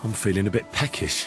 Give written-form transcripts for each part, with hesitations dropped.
I'm feeling a bit peckish.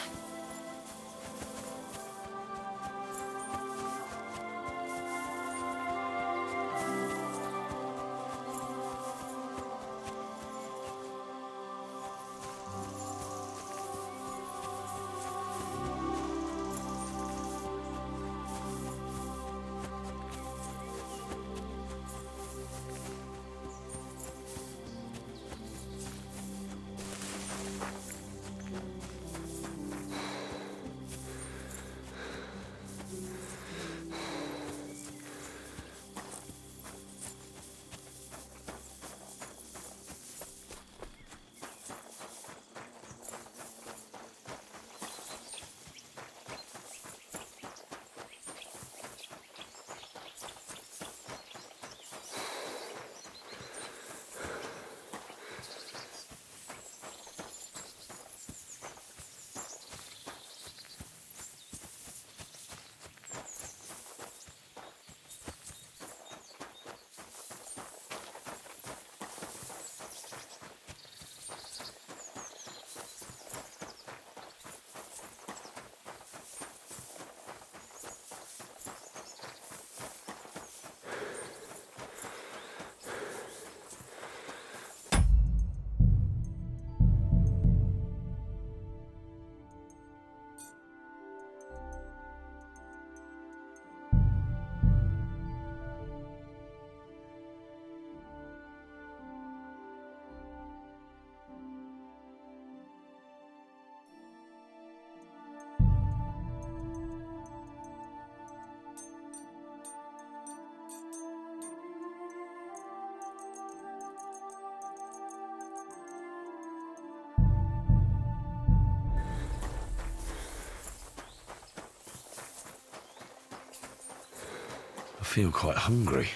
I feel quite hungry.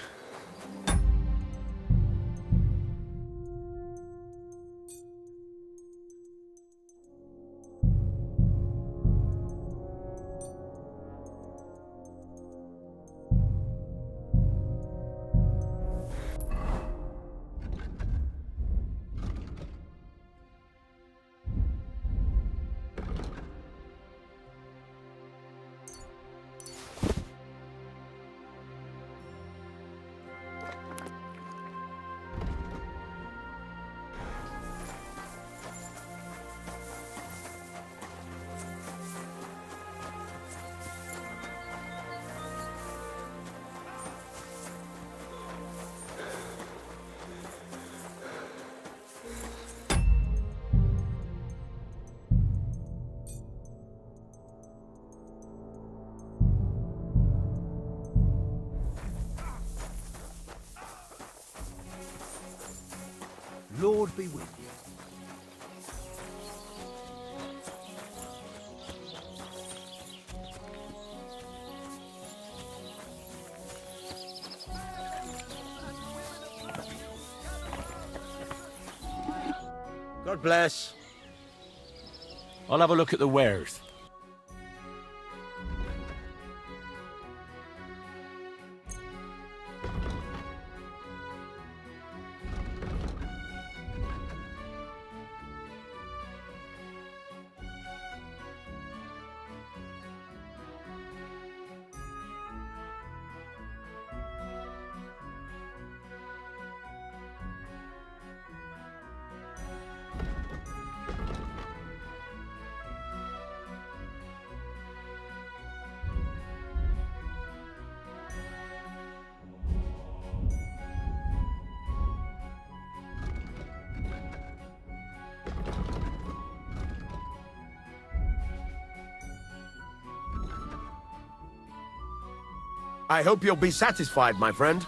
Lord be with you. God bless. I'll have a look at the wares. I hope you'll be satisfied, my friend.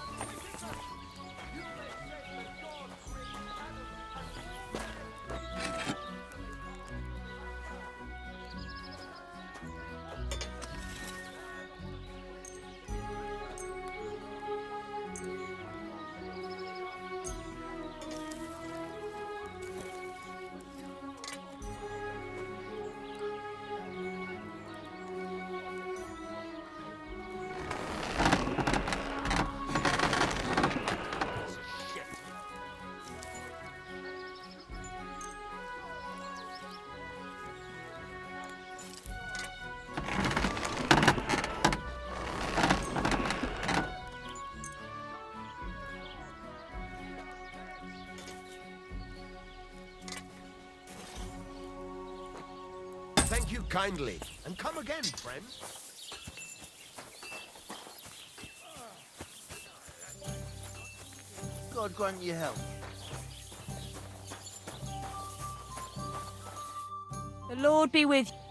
kindly, and come again, friend. God grant you help. The Lord be with you.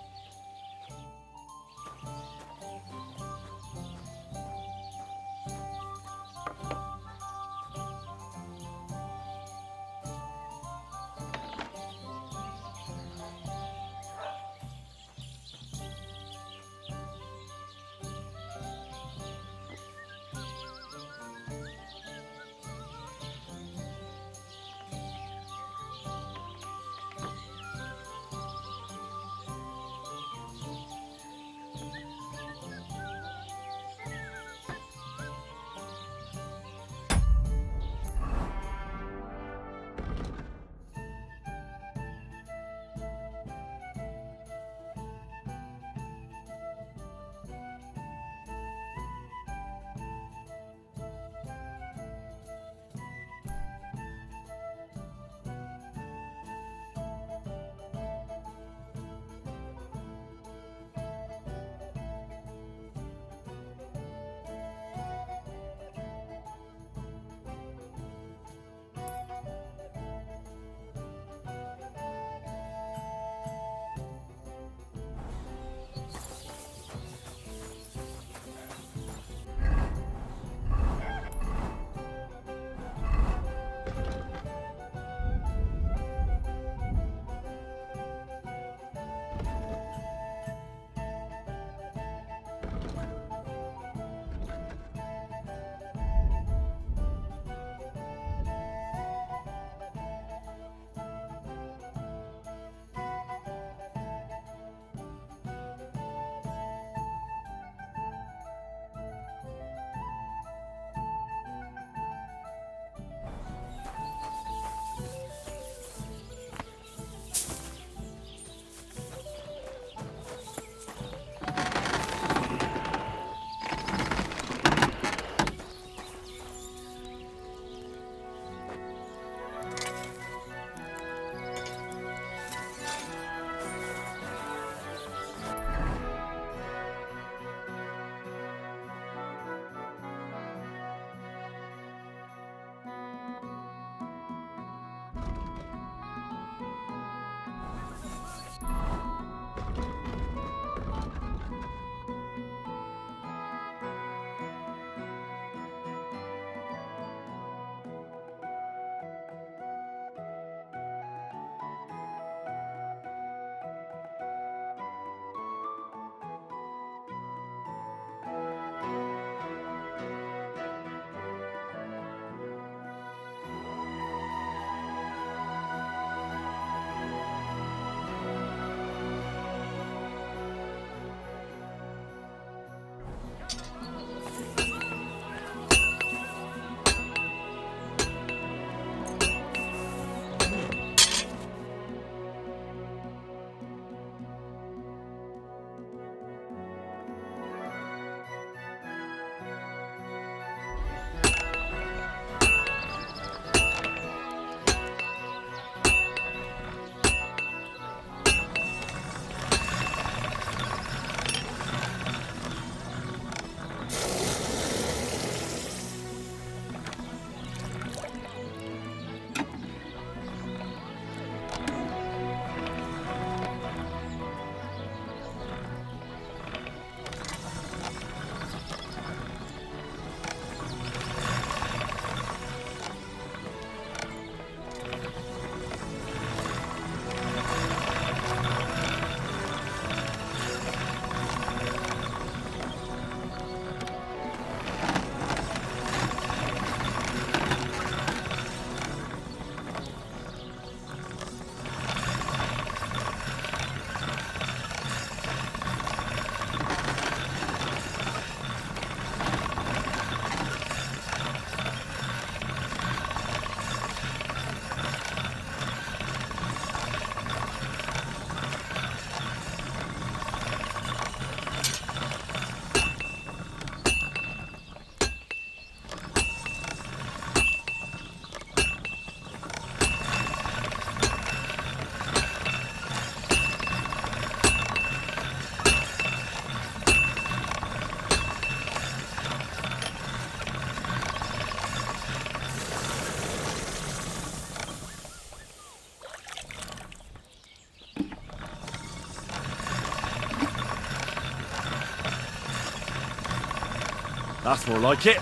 That's more like it.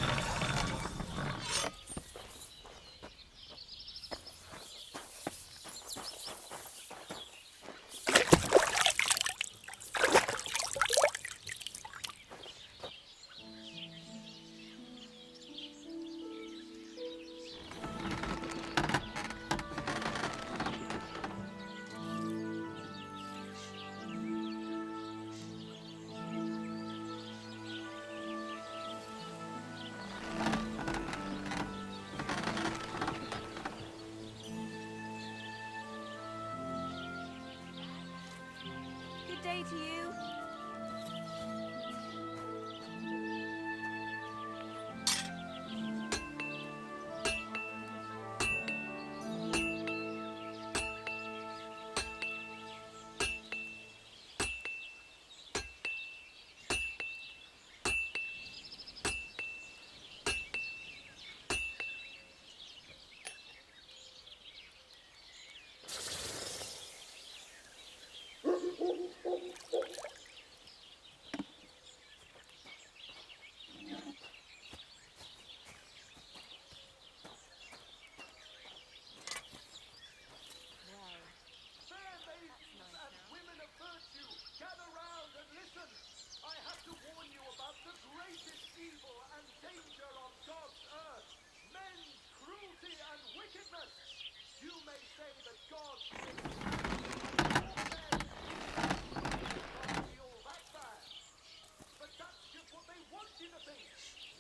Good day to you. Fair maidens and women of virtue, gather round and listen. I have to warn you about the greatest evil and danger on God's earth. Men's cruelty and wickedness. You may say that God created all men can't be all that bad. But that's just what they want you to think.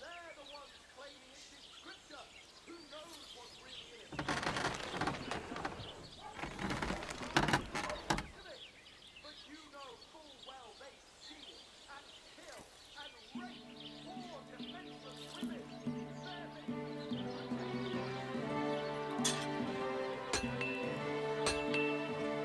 They're the ones claiming it's in scripture. Who knows what's really in it? But you know full well they steal and kill and rape poor defenseless women. Fair maidens never take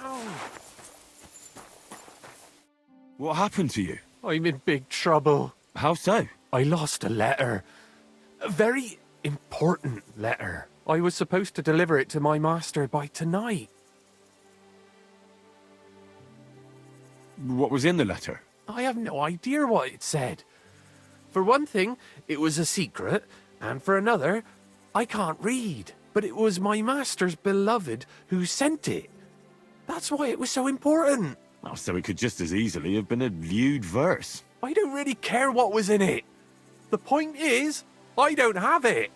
now. What happened to you? I'm in big trouble. How so? I lost a letter. A very important letter. I was supposed to deliver it to my master by tonight. What was in the letter? I have no idea what it said. For one thing, it was a secret, and for another, I can't read. But it was my master's beloved who sent it. That's why it was so important. Oh, so it could just as easily have been a lewd verse. I don't really care what was in it. The point is, I don't have it.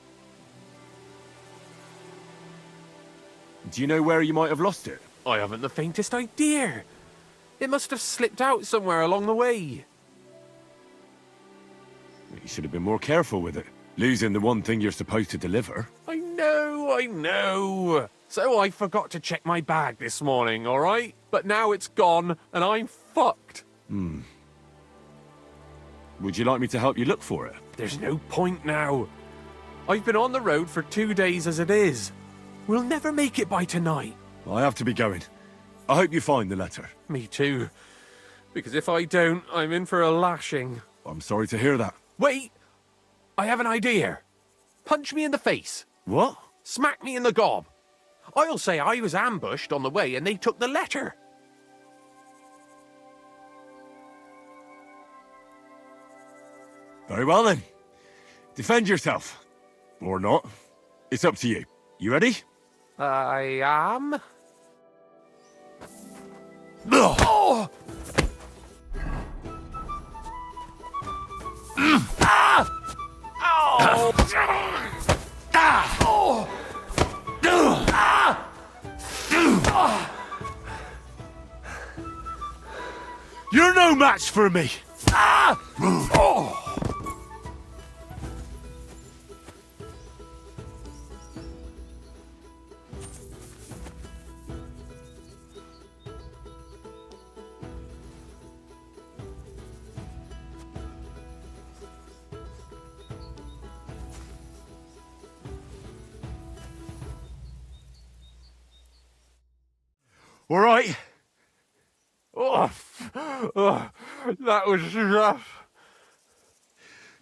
Do you know where you might have lost it? I haven't the faintest idea. It must have slipped out somewhere along the way. You should have been more careful with it. Losing the one thing you're supposed to deliver. I know. So I forgot to check my bag this morning, all right? But now it's gone, and I'm fucked. Would you like me to help you look for it? There's no point now. I've been on the road for 2 days as it is. We'll never make it by tonight. I have to be going. I hope you find the letter. Me too. Because if I don't, I'm in for a lashing. I'm sorry to hear that. Wait! I have an idea. Punch me in the face. What? Smack me in the gob. I'll say I was ambushed on the way and they took the letter. Very well then. Defend yourself. Or not. It's up to you. You ready? I am. Oh! You're no match for me! All right. That was rough.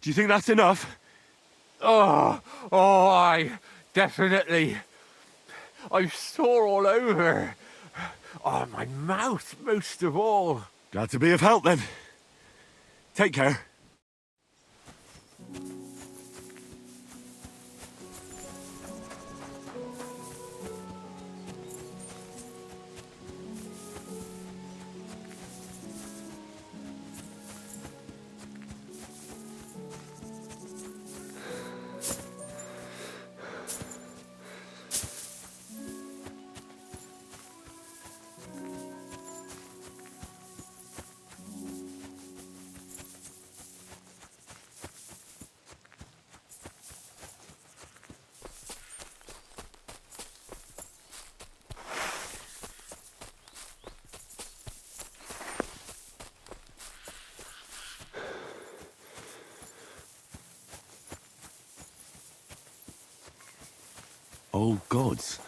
Do you think that's enough? I definitely. I'm sore all over. Oh, my mouth most of all. Glad to be of help then. Take care. Oh, gods.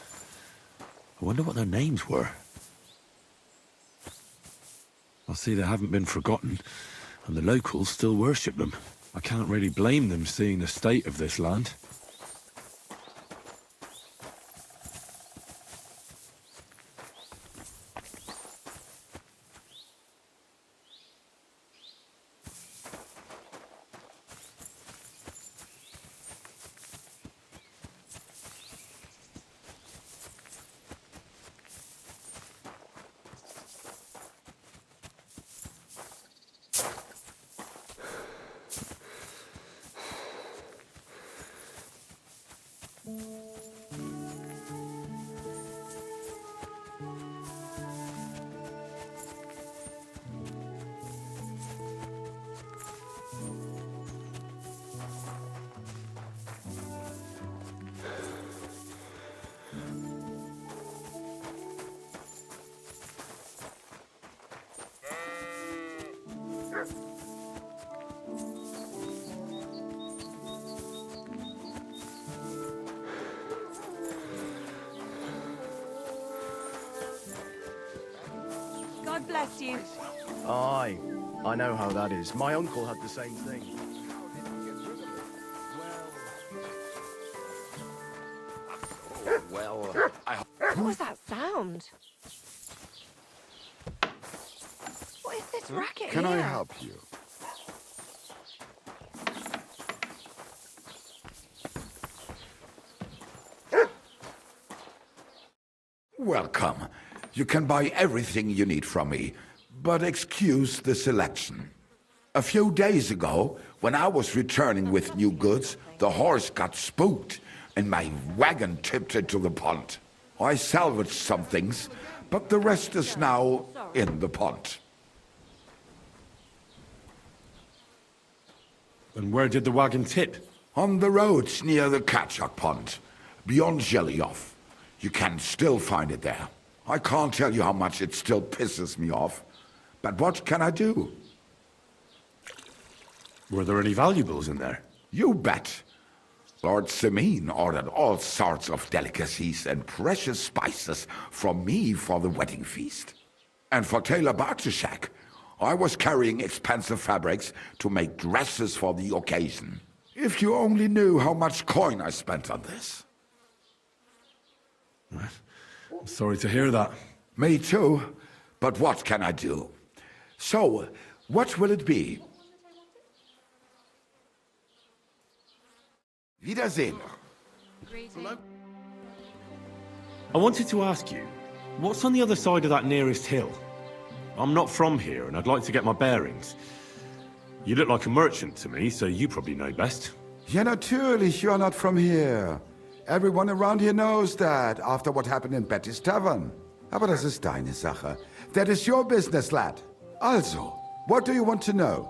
I wonder what their names were. I see they haven't been forgotten, and the locals still worship them. I can't really blame them seeing the state of this land. God bless you. Aye, I know how that is. My uncle had the same thing. Well, What was that sound? What is this racket Can I here? help you? Welcome. You can buy everything you need from me, but excuse the selection. A few days ago, when I was returning with new goods, the horse got spooked and my wagon tipped into the pond. I salvaged some things, but the rest is now in the pond. And where did the wagon tip? On the roads near the Katchak Pond, beyond Jelioff. You can still find it there. I can't tell you how much it still pisses me off. But what can I do? Were there any valuables in there? You bet. Lord Semin ordered all sorts of delicacies and precious spices from me for the wedding feast. And for Taylor Bartishak, I was carrying expensive fabrics to make dresses for the occasion. If you only knew how much coin I spent on this. I'm sorry to hear that. Me too, but what can I do? So, what will it be? Wiedersehen. I wanted to ask you, what's on the other side of that nearest hill? I'm not from here, and I'd like to get my bearings. You look like a merchant to me, so you probably know best. Ja, natürlich, you're not from here. Everyone around here knows that, after what happened in Betty's Tavern. Aber das ist deine Sache. That is your business, lad. Also, what do you want to know?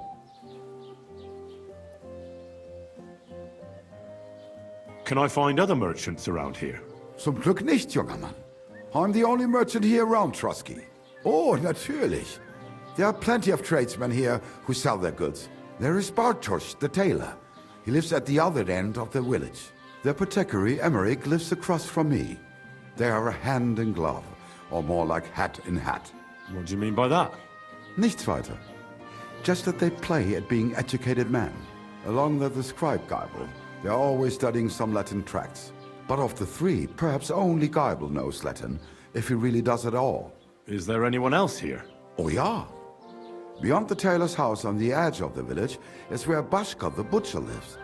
Can I find other merchants around here? Zum Glück nicht, junger Mann. I'm the only merchant here around Trotsky. Oh, natürlich. There are plenty of tradesmen here who sell their goods. There is Bartosz, the tailor. He lives at the other end of the village. The apothecary, Emmerich, lives across from me. They are hand in glove, or more like hat in hat. What do you mean by that? Nichts weiter. Just that they play at being educated men. Along with the scribe Geibel, they are always studying some Latin tracts. But of the three, perhaps only Geibel knows Latin, if he really does at all. Is there anyone else here? Oh ja. Beyond the tailor's house on the edge of the village is where Bashka the butcher lives.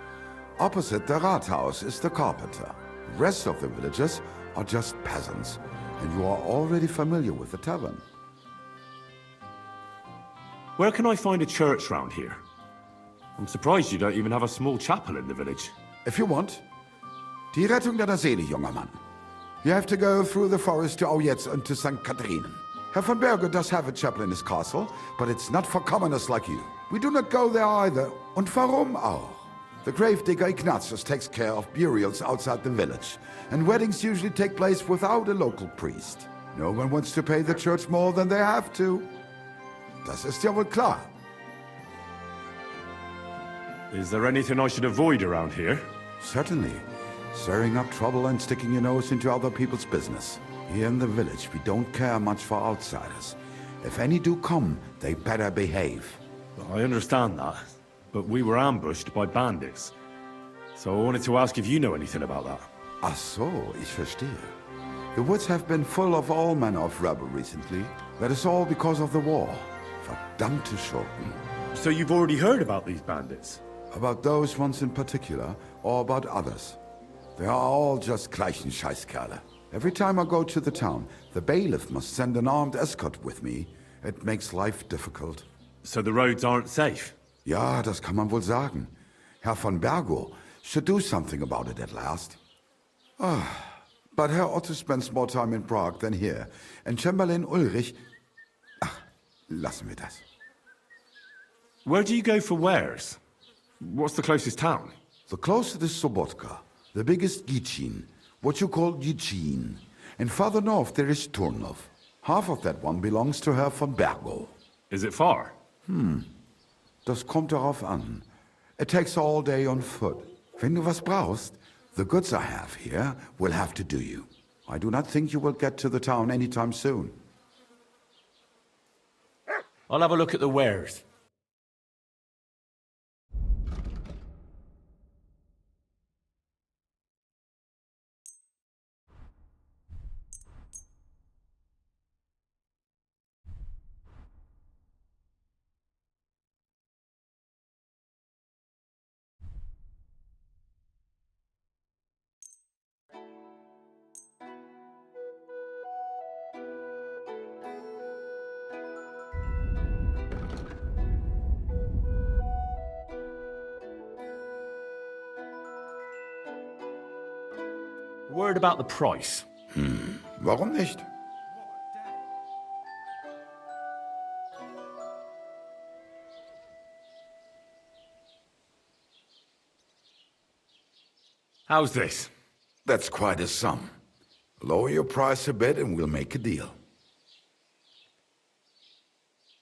Opposite the Rathaus is the carpenter. The rest of the villagers are just peasants, and you are already familiar with the tavern. Where can I find a church round here? I'm surprised you don't even have a small chapel in the village. If you want. Die Rettung deiner Seele, junger Mann. You have to go through the forest to Aujetz and to St. Catherine. Herr von Berger does have a chapel in his castle, but it's not for commoners like you. We do not go there either. Und warum auch? The gravedigger Ignatius takes care of burials outside the village, and weddings usually take place without a local priest. No one wants to pay the church more than they have to. Das ist ja wohl klar. Is there anything I should avoid around here? Certainly. Stirring up trouble and sticking your nose into other people's business. Here in the village, we don't care much for outsiders. If any do come, they better behave. I understand that, but we were ambushed by bandits. So I wanted to ask if you know anything about that. Ach so, ich verstehe. The woods have been full of all manner of rebel recently. That is all because of the war. Verdammte Schurken. So you've already heard about these bandits? About those ones in particular, or about others. They are all just gleichen Scheißkerle. Every time I go to the town, the bailiff must send an armed escort with me. It makes life difficult. So the roads aren't safe? Ja, das kann man wohl sagen. Herr von Bergo should do something about it at last. But Herr Otto spends more time in Prague than here, and Chamberlain Ulrich... Ach, lassen wir das. Where do you go for wares? What's the closest town? The closest is Sobotka, the biggest Gichin, what you call Gichin. And farther north there is Turnov. Half of that one belongs to Herr von Bergo. Is it far? Das kommt darauf an. It takes all day on foot. Wenn du was brauchst, the goods I have here will have to do you. I do not think you will get to the town anytime soon. I'll have a look at the wares. Word about the price. Warum nicht? How's this? That's quite a sum. Lower your price a bit and we'll make a deal.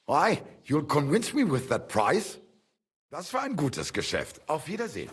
Why? You'll convince me with that price? Das war ein gutes Geschäft. Auf Wiedersehen.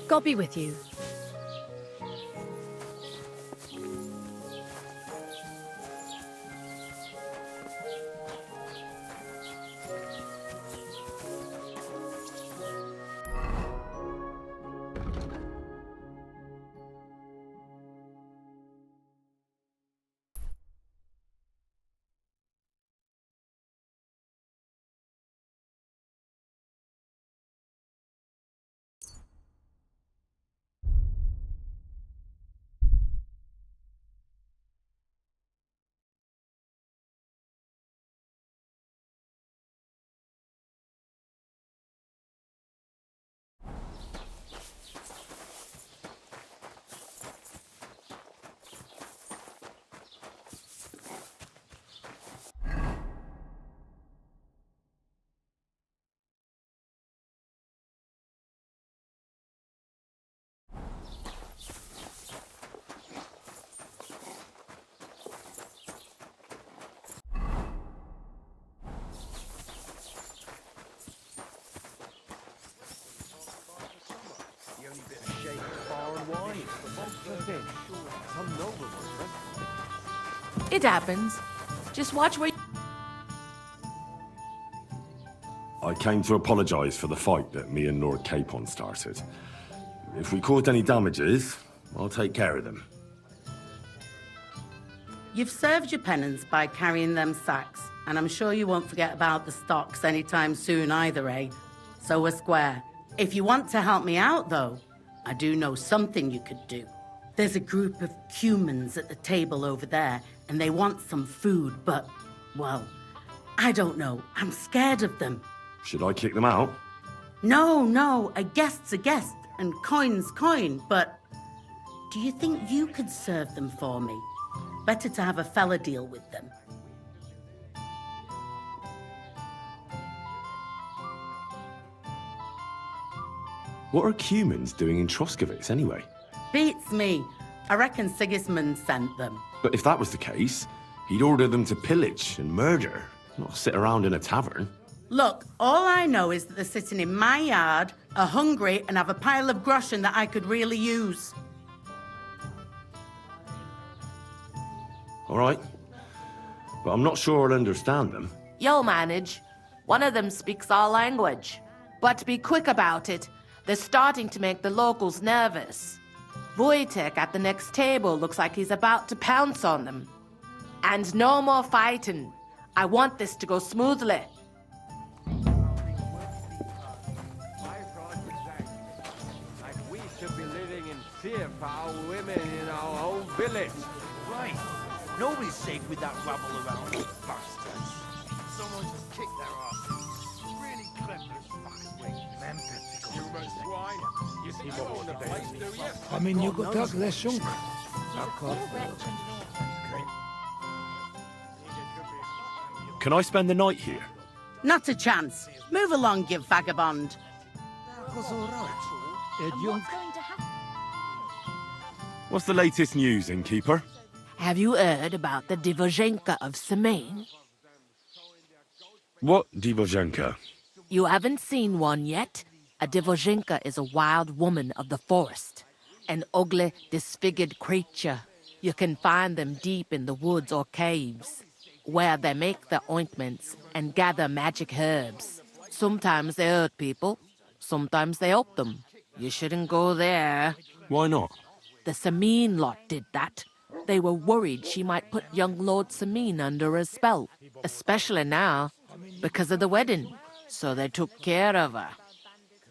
God be with you. The only bit of shade far and wide. Some nobleman, right? It happens. Just watch where I came to apologise for the fight that me and Lord Capon started. If we caused any damages, I'll take care of them. You've served your penance by carrying them sacks, and I'm sure you won't forget about the stocks anytime soon either, eh? So we're square. If you want to help me out, though, I do know something you could do. There's a group of humans at the table over there, and they want some food, but, well, I don't know. I'm scared of them. Should I kick them out? No, a guest's a guest, and coin's coin, but do you think you could serve them for me? Better to have a fella deal with them. What are humans doing in Troskovitz anyway? Beats me. I reckon Sigismund sent them. But if that was the case, he'd order them to pillage and murder, not sit around in a tavern. Look, all I know is that they're sitting in my yard, are hungry, and have a pile of groschen that I could really use. All right. But I'm not sure I'll understand them. you'll manage. One of them speaks our language. But be quick about it. They're starting to make the locals nervous. Wojtek at the next table looks like he's about to pounce on them. And no more fighting. I want this to go smoothly. fear for our women in our own village. Right. Nobody's safe with that rabble around. Bastards. Someone just kicked their asses. Really clever as fucking way. You must swine. You still own the place, do you? I mean, you got tak leszunk. Can I spend the night here? Not a chance. Move along, you vagabond. What's the latest news, innkeeper? Have you heard about the Divozhenka of Semaine? What Divozhenka? You haven't seen one yet? A Divozhenka is a wild woman of the forest. An ugly, disfigured creature. You can find them deep in the woods or caves, where they make their ointments and gather magic herbs. Sometimes they hurt people, sometimes they help them. You shouldn't go there. Why not? The Sameen lot did that. They were worried she might put young Lord Sameen under a spell, especially now, because of the wedding. So they took care of her.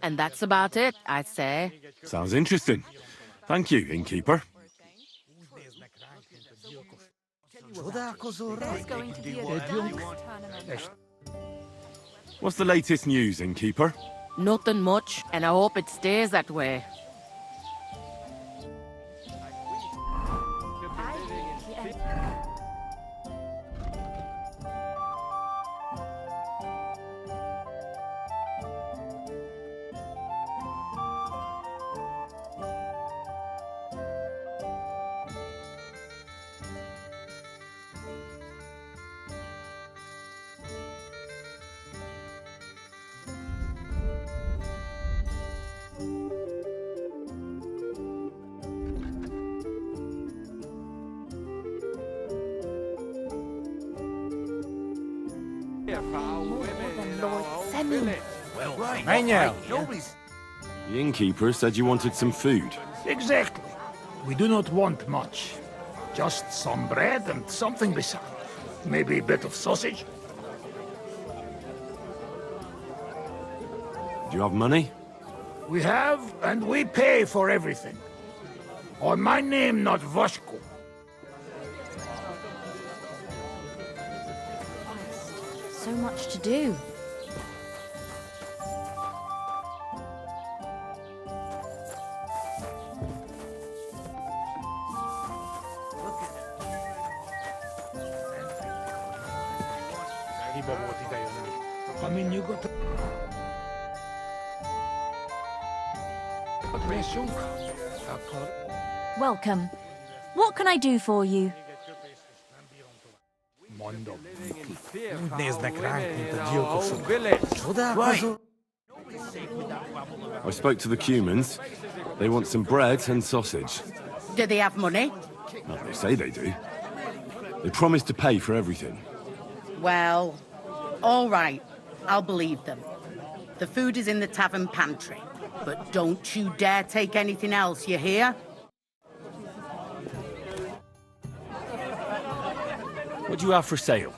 And that's about it, I'd say. Sounds interesting. Thank you, innkeeper. What's the latest news, innkeeper? Nothing much, and I hope it stays that way. Fear for our women in our own village. Well, right. I know. Nobody's... The innkeeper said you wanted some food. Exactly. We do not want much. Just some bread and something beside. Maybe a bit of sausage. Do you have money? We have, and we pay for everything. On my name, not Vashko. So much to do. I mean, you got... Welcome. What can I do for you? Mondo. Fear for our women in our own village. Right. I spoke to the Cumans. They want some bread and sausage. Do they have money? Well, they say they do. They promised to pay for everything. Well, all right. I'll believe them. The food is in the tavern pantry. But don't you dare take anything else, you hear? What do you have for sale?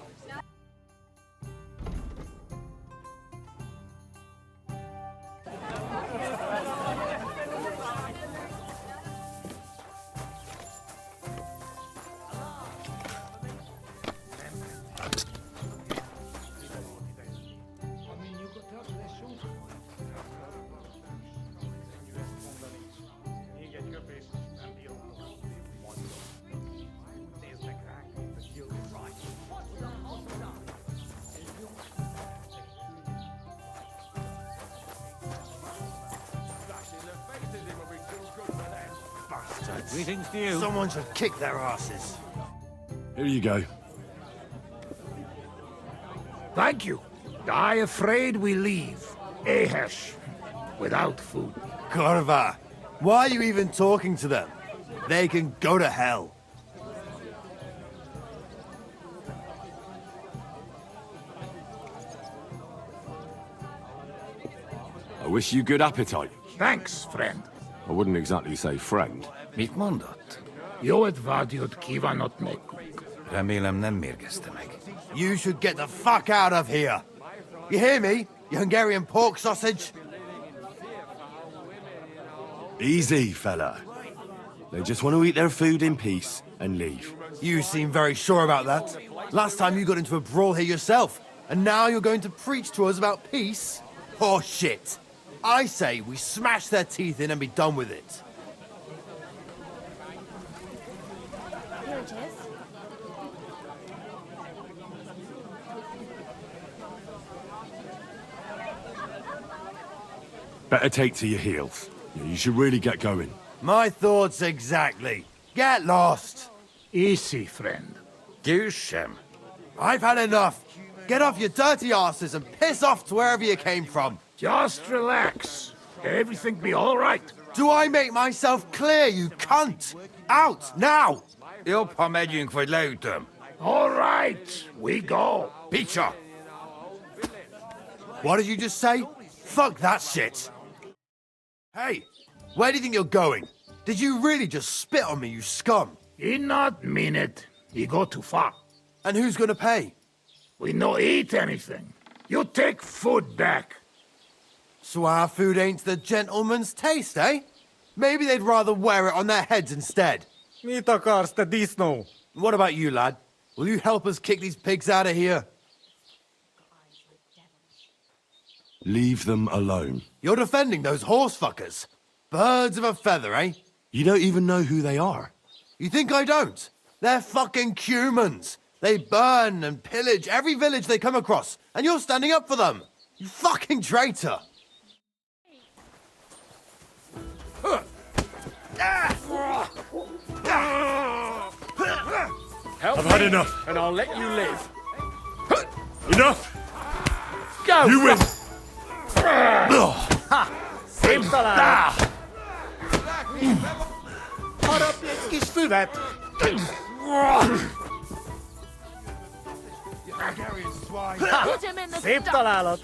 Greetings to you. Someone should kick their asses. Here you go. Thank you. I afraid we leave. Ahesh. Without food. Korva, why are you even talking to them? They can go to hell. I wish you good appetite. Thanks, friend. I wouldn't exactly say friend. Mit mondott? Jót vágyott kívánott nekünk. Remélem nem mérgezte meg. You should get the fuck out of here. You hear me, you Hungarian pork sausage? Easy, fella. They just want to eat their food in peace and leave. You seem very sure about that. Last time you got into a brawl here yourself, and now you're going to preach to us about peace? Oh shit. I say we smash their teeth in and be done with it. Here it is. Better take to your heels. You should really get going. My thoughts exactly. Get lost. Easy, friend. Douche him. I've had enough. Get off your dirty asses and piss off to wherever you came from. Just relax. Everything be all right. Do I make myself clear, you cunt? Out, now! Upp har med Jungfru Lautum. All right, we go. Pizza. What did you just say? Fuck that shit. Hey, where do you think you're going? Did you really just spit on me, you scum? He not mean it. He go too far. And who's gonna pay? We no eat anything. You take food back. So our food ain't the gentleman's taste, eh? Maybe they'd rather wear it on their heads instead. What about you, lad? Will you help us kick these pigs out of here? Leave them alone. You're defending those horse fuckers. Birds of a feather, eh? You don't even know who they are. You think I don't? They're fucking humans. They burn and pillage every village they come across, and you're standing up for them. You fucking traitor. I've had enough. And I'll let you live. Enough! Go! You win! Harap egy kis füvet! Put him in the Szép stomach. találat!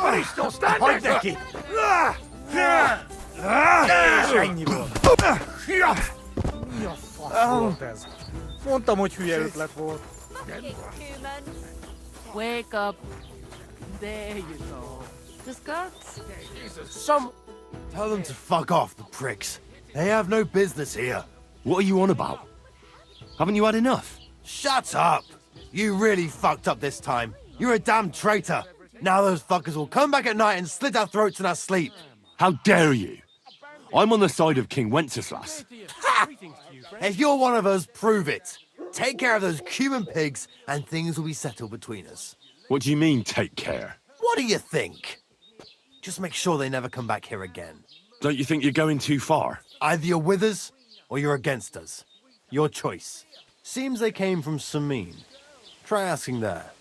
But he's still standing. Hagyd neki! És ennyi volt. Mi a fasz volt ez? Mondtam, hogy hülye ötlet volt. Wake up. There you go. Just go. Tell them to fuck off, the pricks. They have no business here. What are you on about? Haven't you had enough? Shut up! You really fucked up this time. You're a damn traitor. Now those fuckers will come back at night and slit our throats in our sleep. How dare you? I'm on the side of King Wenceslas. Ha! If you're one of us, prove it. Take care of those Cuban pigs and things will be settled between us. What do you mean, take care? What do you think? Just make sure they never come back here again. Don't you think you're going too far? Either you're with us or you're against us. Your choice. Seems they came from Samin. Try asking there.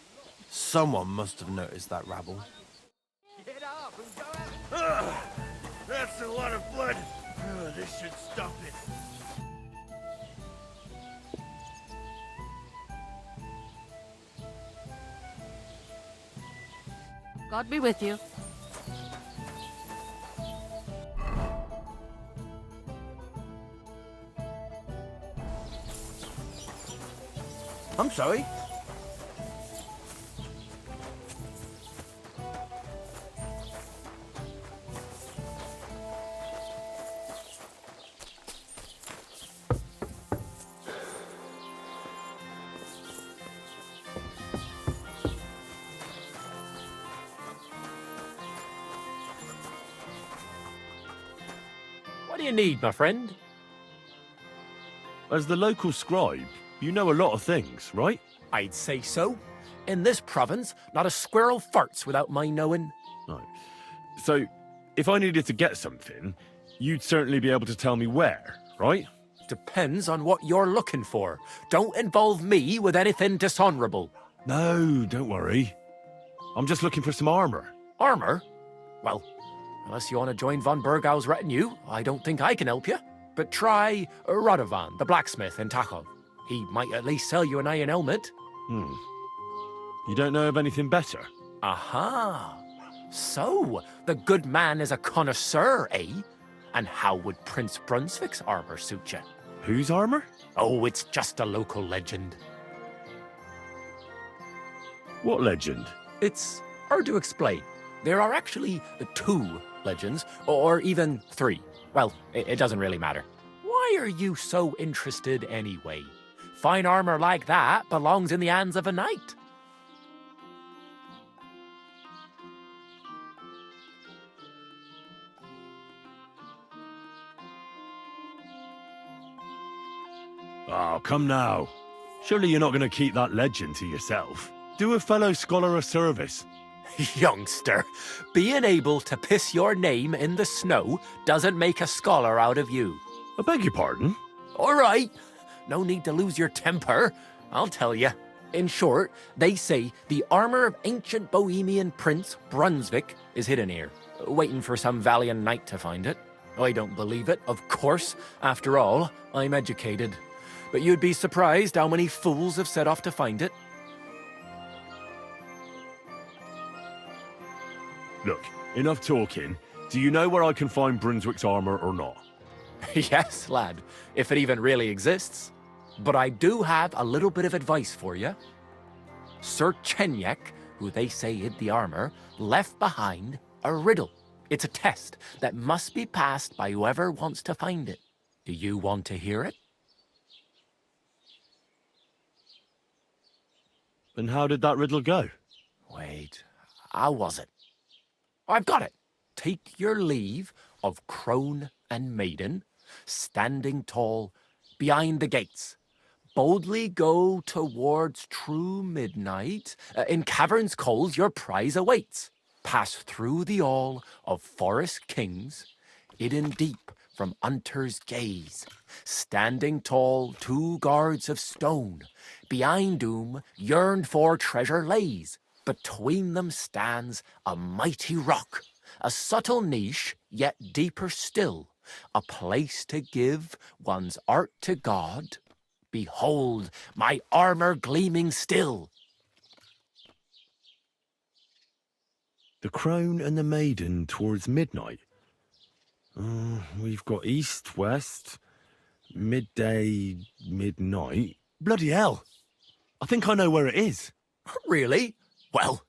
Someone must have noticed that rabble. Get up and go. That's a lot of blood. This should stop it. God be with you. I'm sorry. What do you need, my friend? As the local scribe, you know a lot of things, right? I'd say so. In this province, not a squirrel farts without my knowing. Right. So, if I needed to get something, you'd certainly be able to tell me where, right? Depends on what you're looking for. Don't involve me with anything dishonorable. No, don't worry. I'm just looking for some armor. Armor? Well, unless you want to join von Burgau's retinue, I don't think I can help you. But try Radovan, the blacksmith in Tachov. He might at least sell you an iron helmet. You don't know of anything better? Aha! So, the good man is a connoisseur, eh? And how would Prince Brunswick's armor suit you? Whose armor? Oh, it's just a local legend. What legend? It's hard to explain. There are actually two legends, or even 3. Well, it doesn't really matter. Why are you so interested anyway? Fine armor like that belongs in the hands of a knight. Oh, come now. Surely you're not going to keep that legend to yourself. Do a fellow scholar a service. Youngster, being able to piss your name in the snow doesn't make a scholar out of you. I beg your pardon? All right. No need to lose your temper. I'll tell you. In short, they say the armor of ancient Bohemian Prince Brunswick is hidden here, waiting for some valiant knight to find it. I don't believe it, of course. After all, I'm educated. But you'd be surprised how many fools have set off to find it. Look, enough talking. Do you know where I can find Brunswick's armor or not? Yes, lad, if it even really exists. But I do have a little bit of advice for you. Sir Chenyek, who they say hid the armor, left behind a riddle. It's a test that must be passed by whoever wants to find it. Do you want to hear it? And how did that riddle go? Wait, how was it? I've got it. Take your leave of crone and maiden, standing tall behind the gates. Boldly go towards true midnight. In caverns cold your prize awaits. Pass through the all of forest kings, hidden deep from hunter's gaze. Standing tall 2 guards of stone, behind whom yearned for treasure lays. Between them stands a mighty rock, a subtle niche, yet deeper still, a place to give one's art to God. Behold, my armor gleaming still. The crone and the maiden towards midnight. We've got east, west, midday, midnight. Bloody hell. I think I know where it is. Really? Well,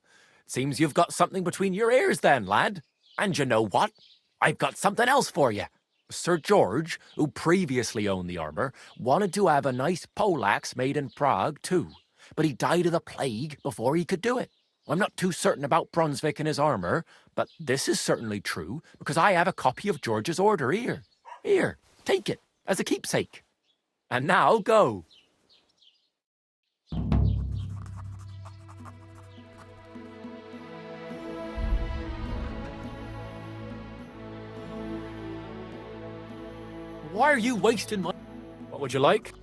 seems you've got something between your ears then, lad. And you know what? I've got something else for you. Sir George, who previously owned the armor, wanted to have a nice poleaxe made in Prague too, but he died of the plague before he could do it. I'm not too certain about Brunswick and his armor, but this is certainly true because I have a copy of George's order here. Here, take it as a keepsake. And now go. Why are you wasting my... What would you like?